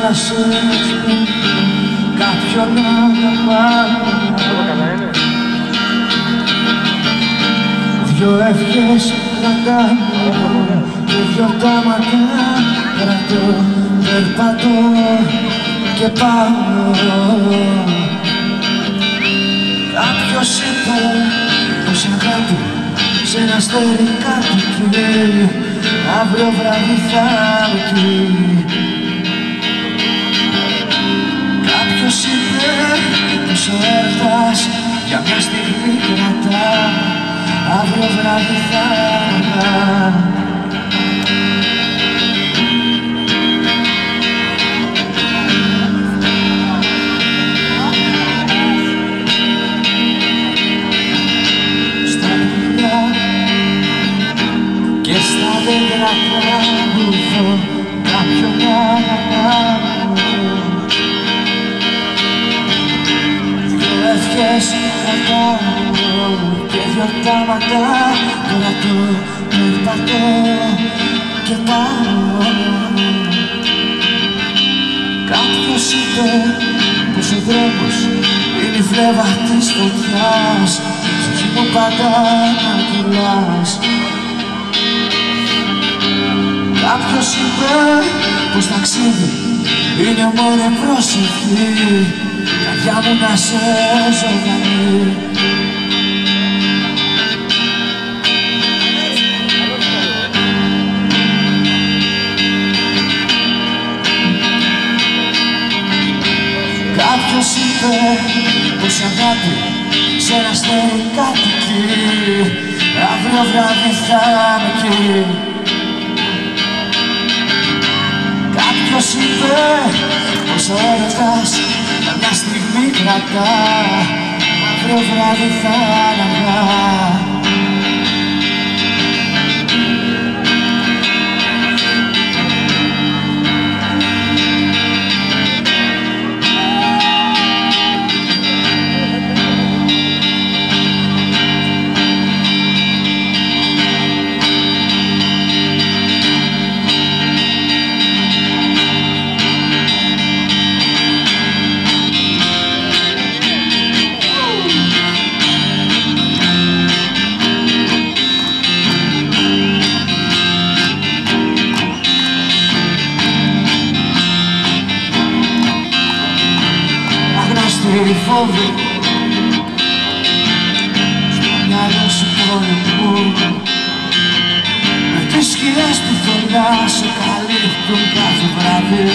να σώσω κάποιον αγαπάω. Δυο ευχές να κάνω και δυο τάματα κρατώ, περπατώ και πάω. Κάποιος είπε πως η αγάπη σε ένα αστέρι κατοικεί, αύριο βράδυ θα είμαι εκεί. Κάποιος είπε πως ο έρωτας για μια στιγμή κρατά, αύριο βράδυ θα είμαι. Να τραγουδώ κάποιον αγαπάω. Δυο ευχές κρατάω και δυο τάματα κρατώ, περπατώ και πάω. Κάποιος είπε πως ο δρόμος είναι η φλέβα της φωτιάς, ψυχή μου πάντα να κυλάς. Κάποιος είπε πως ταξίδι είναι μόνο προσευχή, καρδιά μου να σε ζωντανή. Κάποιος είπε πως αγάπη σε ένα αστέρι κατοικεί, αύριο βράδυ θα είμαι εκεί. Κάποιος είπε πως ο έρωτας για μια στιγμή κρατά, αύριο βράδυ θα αργά. Οι φόβοι στο μυαλό σου πόλεμου, με τις σκιές του θωριά σε καλύπτουν κάθε βράδυ.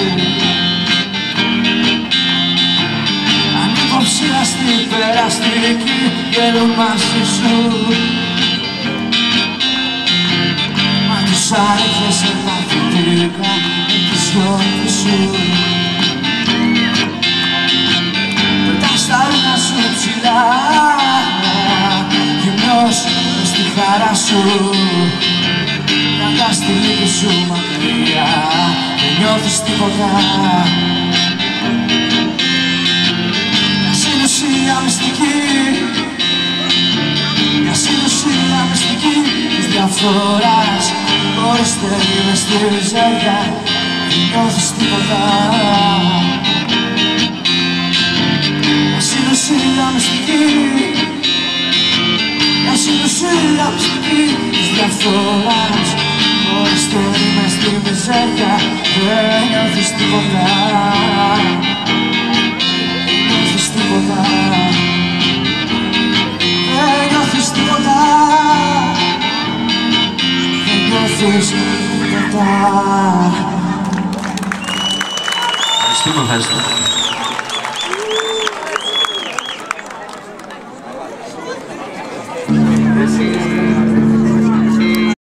Ανυποψίαστοι περαστικοί γελούν μαζί σου, μα τους άρχεσαι τα φυτρικά με τη σιώπη σου. Τα ρούχα σου ψηλά, γυμνός μες στη χαρά σου, κρατάς τη λίγη σου μακριά, δεν νιώθεις τίποτα. Μια συνουσία μυστική, μια συνουσία μυστική της διαφθοράς, χωρίς τέλει μες στη ζέγια, δεν νιώθεις τίποτα. Συνουσία μυστική, μια συνουσία μυστική της διαφθοράς, χωρίς τέλει μες στη μιζέρια, δεν νιώθεις τίποτα. Δεν νιώθεις τίποτα. Δεν νιώθεις τίποτα. Δεν νιώθεις τίποτα. Ευχαριστούμε, ευχαριστούμε. Sí.